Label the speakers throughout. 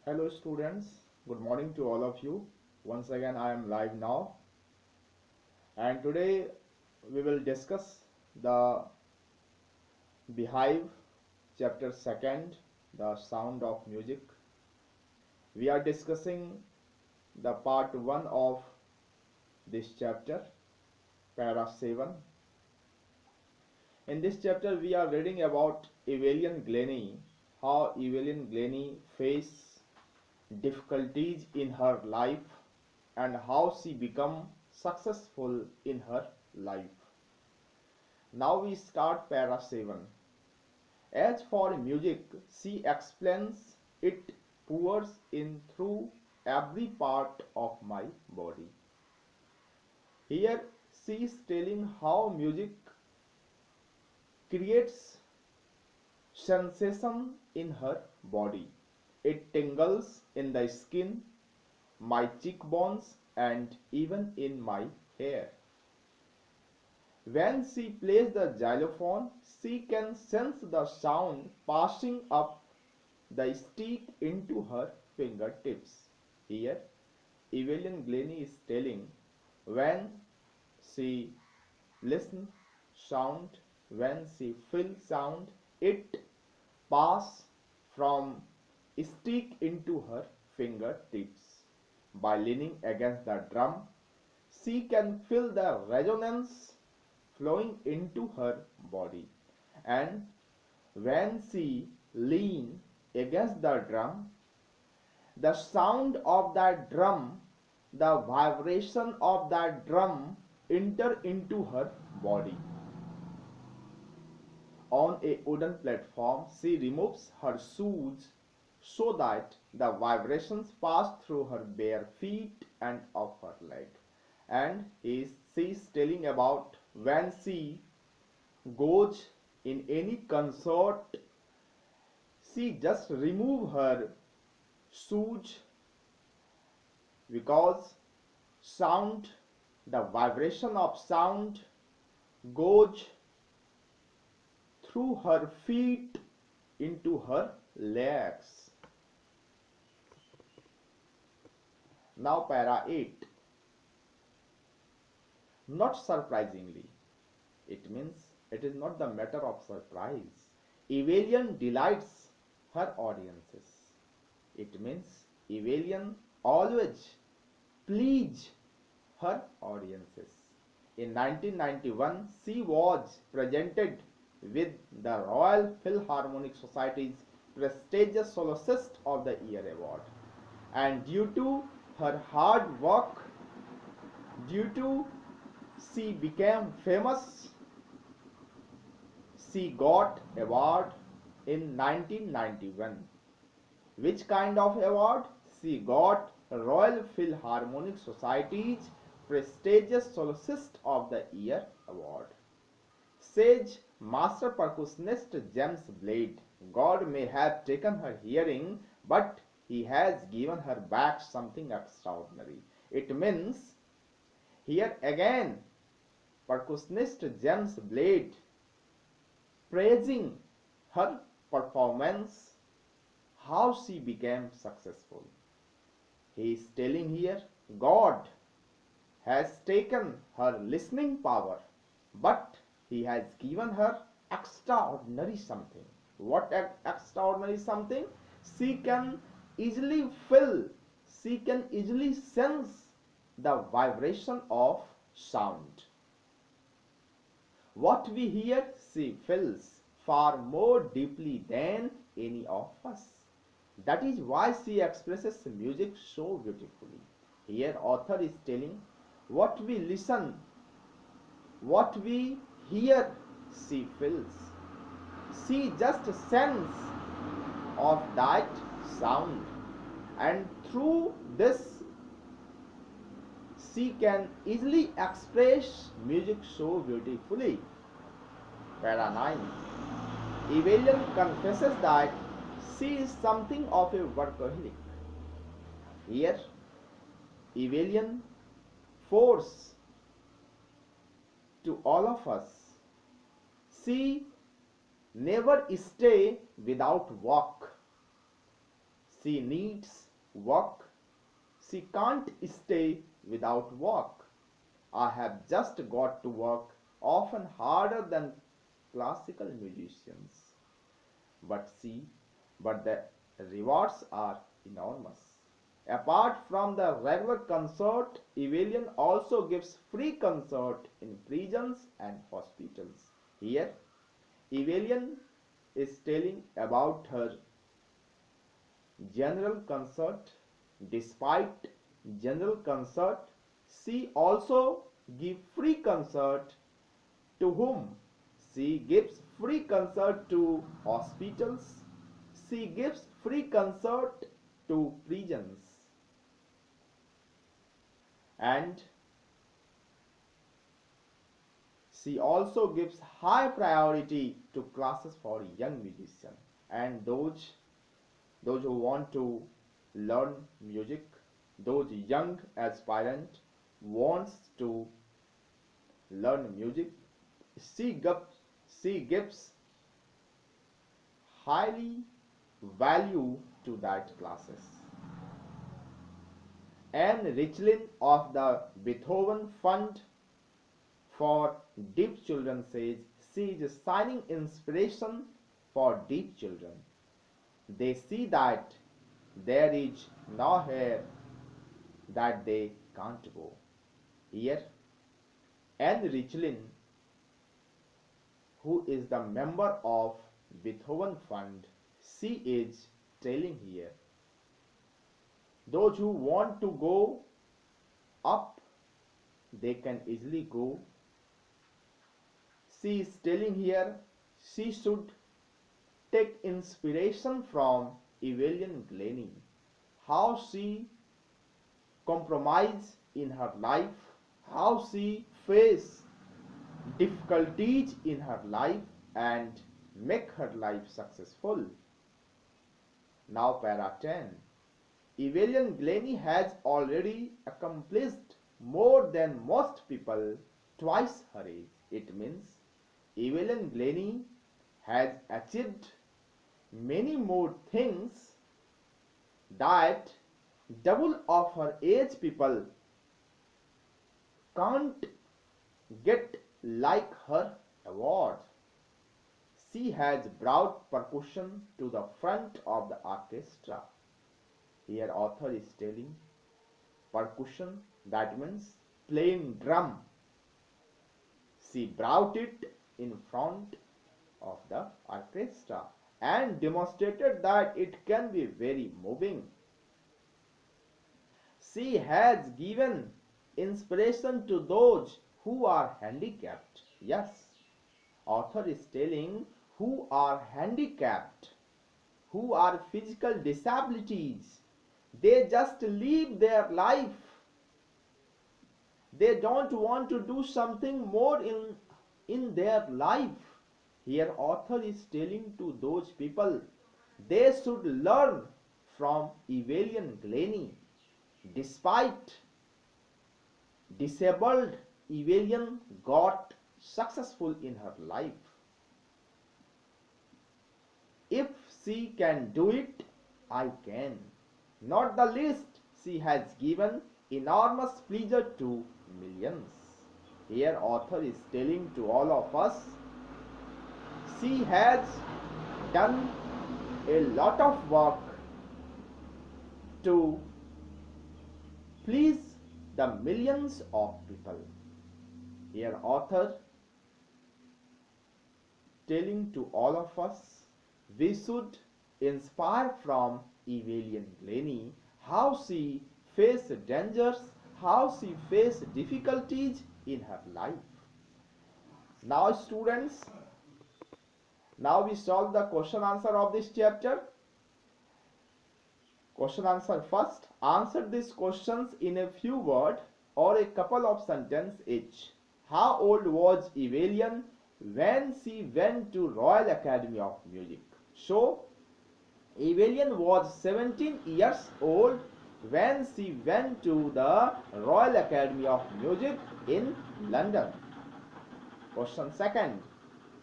Speaker 1: Hello students, good morning to all of you. Once again I am live now and today we will discuss the Beehive chapter 2nd, the sound of music. We are discussing the part 1 of this chapter, para 7. In this chapter we are reading about Evelyn Glennie, how Evelyn Glennie faced difficulties in her life and how she become successful in her life. Now we start para 7. As for music, she explains it pours in through every part of my body. Here she is telling how music creates sensation in her body. It tingles in the skin, my cheekbones, and even in my hair. When she plays the xylophone, she can sense the sound passing up the stick into her fingertips. Here, Evelyn Glennie is telling when she listens sound, when she feels sound, it passes from stick into her fingertips. By leaning against the drum, she can feel the resonance flowing into her body. And when she leans against the drum, the sound of that drum, the vibration of that drum enter into her body. On a wooden platform, she removes her shoes so that the vibrations pass through her bare feet and up her leg. And she is telling about when she goes in any concert, she just remove her shoes because sound, the vibration of sound goes through her feet into her legs. Now para 8. Not surprisingly, it means it is not the matter of surprise. Evelyn delights her audiences. It means Evelyn always please her audiences. In 1991, she was presented with the Royal Philharmonic Society's prestigious Soloist of the Year award. And due to her hard work, due to she became famous, she got award in 1991. Which kind of award? She got Royal Philharmonic Society's prestigious Soloist of the Year award. Says master percussionist James Blade, God may have taken her hearing, but he has given her back something extraordinary. It means here again percussionist James Blade praising her performance, how she became successful. He is telling here God has taken her listening power, but he has given her extraordinary something. What extraordinary something? She can easily feel, she can easily sense the vibration of sound. What we hear, she feels far more deeply than any of us. That is why she expresses music so beautifully. Here, author is telling what we listen, what we hear, she feels. She just sense of that sound, and through this, she can easily express music so beautifully. Para 9. Evelyn confesses that she is something of a workaholic. Here, Evelyn force to all of us. She never stay without work. She needs work. She can't stay without work. I have just got to work, often harder than classical musicians. But see, but the rewards are enormous. Apart from the regular concert, Evelian also gives free concert in prisons and hospitals. Here, Evelian is telling about her general concert. Despite general concert, she also gives free concert to whom? She gives free concert to hospitals. She gives free concert to prisons. And she also gives high priority to classes for young musicians and those who want to learn music, those young aspirant wants to learn music. She gives highly value to that classes. Anne Richlin of the Beethoven Fund for Deaf Children says she is signing inspiration for deaf children. They see that there is nowhere that they can't go. Here, Anne Richlin, who is the member of Beethoven Fund, she is telling here those who want to go up, they can easily go. She is telling here she should take inspiration from Evelyn Glennie, how she compromised in her life, how she faced difficulties in her life and make her life successful. Now para 10. Evelyn Glennie has already accomplished more than most people twice her age. It means Evelyn Glennie has achieved many more things that double of her age people can't get like her award. She has brought percussion to the front of the orchestra. Here author is telling percussion, that means playing drum. She brought it in front of the orchestra and demonstrated that it can be very moving. She has given inspiration to those who are handicapped. Yes, author is telling who are handicapped, who are physical disabilities. They just live their life. They don't want to do something more in their life. Here author is telling to those people they should learn from Evelyn Glennie. Despite disabled, Evelyn got successful in her life. If she can do it, I can. Not the least, she has given enormous pleasure to millions. Here author is telling to all of us, she has done a lot of work to please the millions of people. Here author telling to all of us, we should inspire from Evelyn Glennie how she faced dangers, how she faced difficulties in her life. Now students, now we solve the question answer of this chapter. Question answer first. Answer these questions in a few words or a couple of sentences each. How old was Evelyn when she went to Royal Academy of Music? So, Evelyn was 17 years old when she went to the Royal Academy of Music in London. Question second.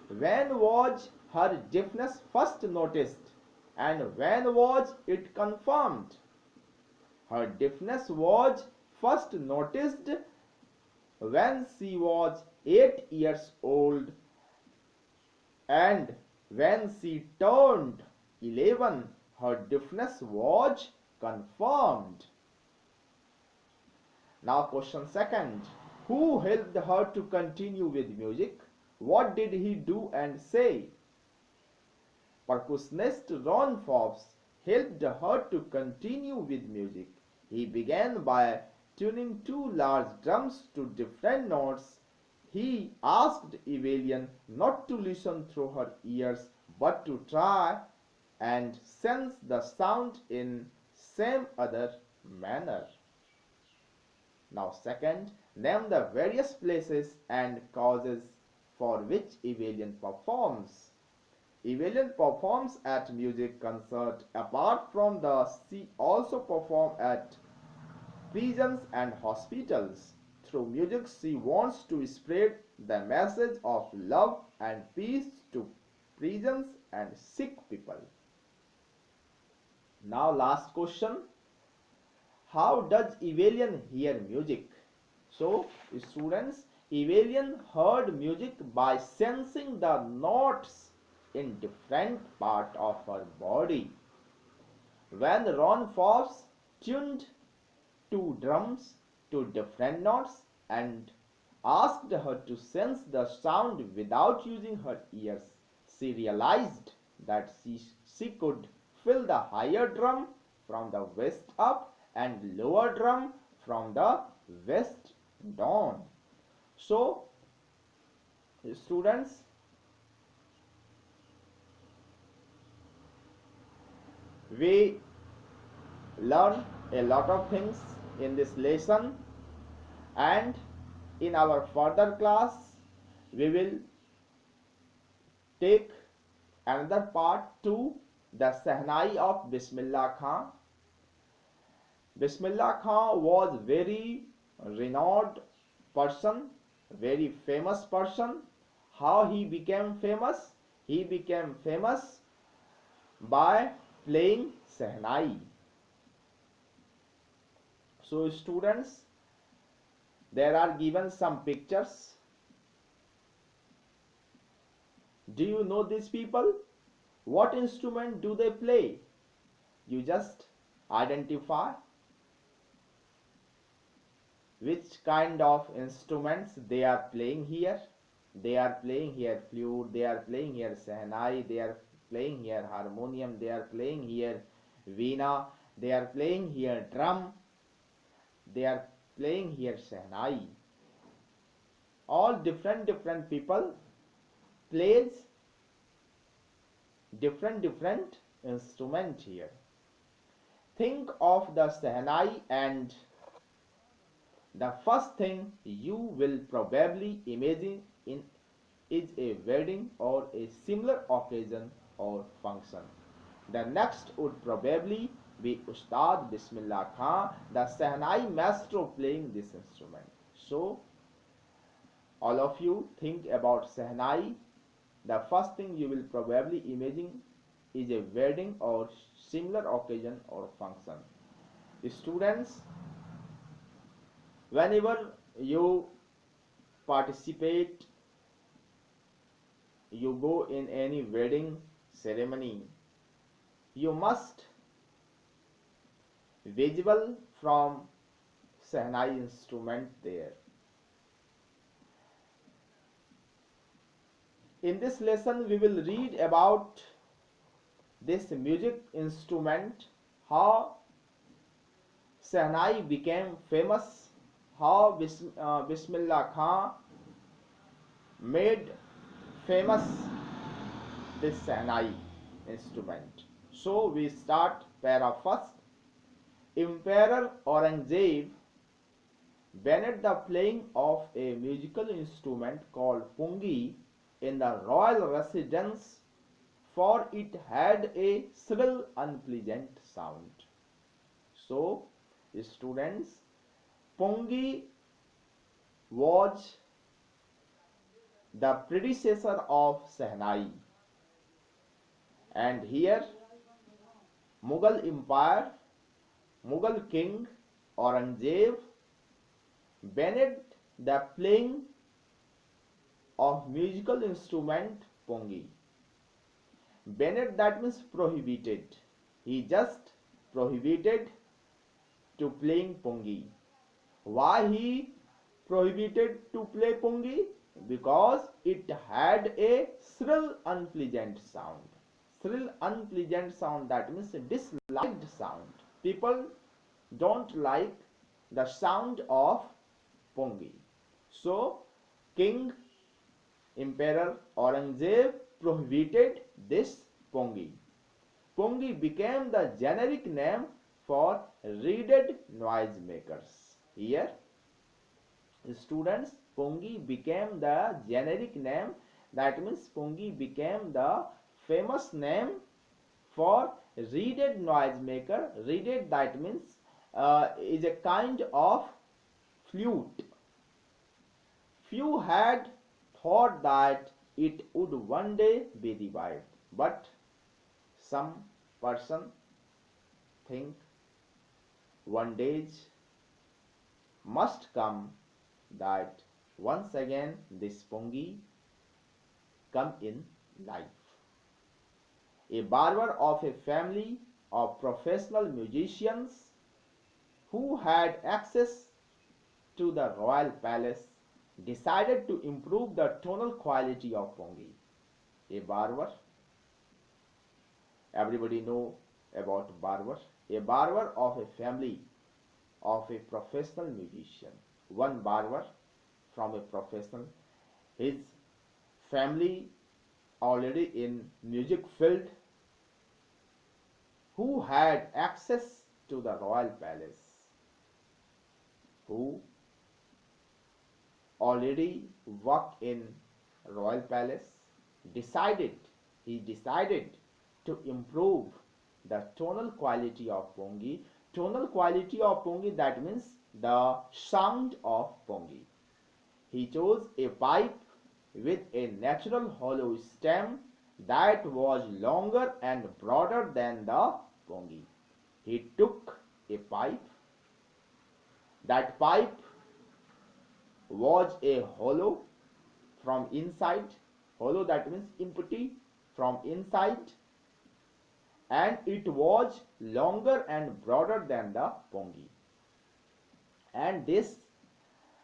Speaker 1: When was her deafness first noticed? And when was it confirmed? Her deafness was first noticed when she was 8 years old, and when she turned 11, her deafness was confirmed. Now, question second. Who helped her to continue with music? What did he do and say? Percussionist Ron Forbes helped her to continue with music. He began by tuning two large drums to different notes. He asked Evelyn not to listen through her ears but to try and sense the sound in some other manner. Now, second, name the various places and causes for which Evelyn performs. Evelyn performs at music concert. Apart from the, she also performs at prisons and hospitals. Through music, she wants to spread the message of love and peace to prisons and sick people. Now, last question. How does Evelyn hear music? So, students, Evelyn heard music by sensing the notes in different part of her body. When Ron Forbes tuned two drums to different notes and asked her to sense the sound without using her ears, she realized that she could feel the higher drum from the west up and lower drum from the west down. So, students, we learn a lot of things in this lesson, and in our further class we will take another part to the Sehnai of Bismillah Khan. Bismillah Khan was very renowned person, very famous person. How he became famous? He became famous by playing Sehnai. So students, there are given some pictures. Do you know these people? What instrument do they play? You just identify which kind of instruments they are playing here. They are playing here flute, they are playing here Sehnai, they are playing here harmonium, they are playing here veena, they are playing here drum, they are playing here Sehnai. All different people plays different instrument here. Think of the Sehnai, and the first thing you will probably imagine in is a wedding or a similar occasion or function. The next would probably be Ustad Bismillah Khan, the Sehnai maestro, playing this instrument. So, all of you think about Sehnai. The first thing you will probably imagine is a wedding or similar occasion or function. Students, whenever you participate, you go in any wedding ceremony, you must visible from Sehnai instrument there. In this lesson we will read about this music instrument, how Sehnai became famous, how Bismillah Khan made famous this Sehnai instrument. So we start para first. Emperor Aurangzeb banned the playing of a musical instrument called pungi in the royal residence, for it had a shrill, unpleasant sound. So, students, pungi was the predecessor of Sehnai, and here Mughal Empire, Mughal King Aurangzeb banned the playing of musical instrument pongi. Banned, that means prohibited. He just prohibited to playing pongi. Why he prohibited to play pongi? Because it had a shrill, unpleasant sound. Shrill, unpleasant sound, that means a disliked sound. People don't like the sound of pongi. So, King Emperor Aurangzeb prohibited this pongi. Pongi became the generic name for reeded noisemakers. Here, students, pongi became the generic name, that means pongi became the famous name for reeded noisemaker. Reeded, that means is a kind of flute. Few had thought that it would one day be revived, but some person think one day must come that once again this pongi come in life. A barber of a family of professional musicians who had access to the royal palace decided to improve the tonal quality of pongi. A barber, everybody know about barber. A barber of a family of a professional musician. One barber from a professional, his family already in music field, who had access to the royal palace, who already work in royal palace, decided he decided to improve the tonal quality of pongi. Tonal quality of pongi, that means the sound of pongi. He chose a pipe with a natural hollow stem that was longer and broader than the pongi. He took a pipe. That pipe was a hollow from inside. Hollow, that means empty from inside, and it was longer and broader than the pongi. And this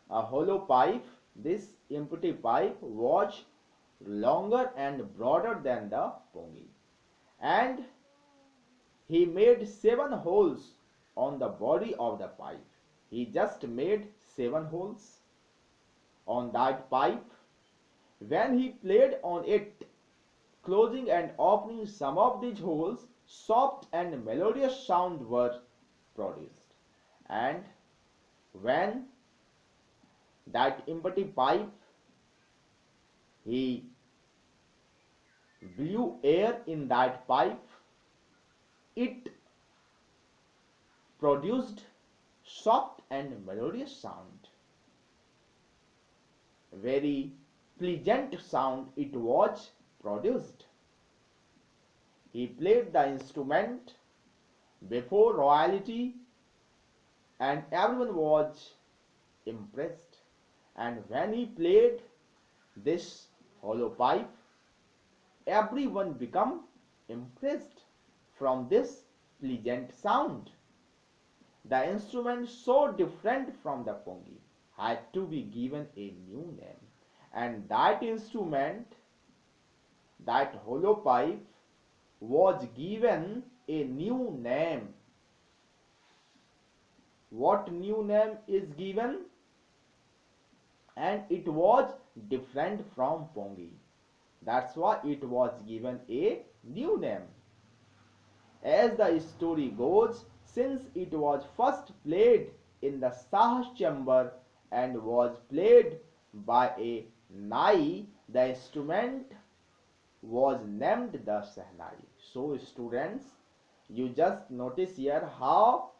Speaker 1: hollow pipe, this empty pipe was longer and broader than the pongi. And he made 7 holes on the body of the pipe. He just made 7 holes on that pipe. When he played on it, closing and opening some of these holes, soft and melodious sound were produced. And when that empty pipe, he blew air in that pipe, it produced soft and melodious sound. Very pleasant sound it was produced. He played the instrument before royalty and everyone was impressed. And when he played this hollow pipe, everyone became impressed from this pleasant sound. The instrument, so different from the pongi, had to be given a new name. And that instrument, that hollow pipe, was given a new name. What new name is given? And it was different from pongi. That's why it was given a new name. As the story goes, since it was first played in the Shah chamber and was played by a Nai, the instrument was named the Sehnai. So students, you just notice here how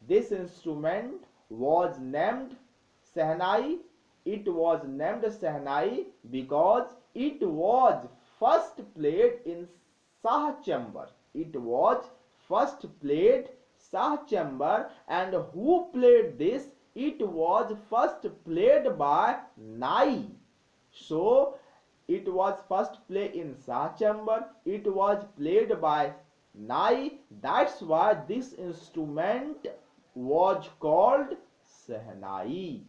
Speaker 1: this instrument was named Sehnai. It was named Sehnai because it was first played in Shah chamber. It was first played Shah Chamber, and who played this? It was first played by Nai. So it was first played in Shah Chamber. It was played by Nai. That's why this instrument was called Sehnai.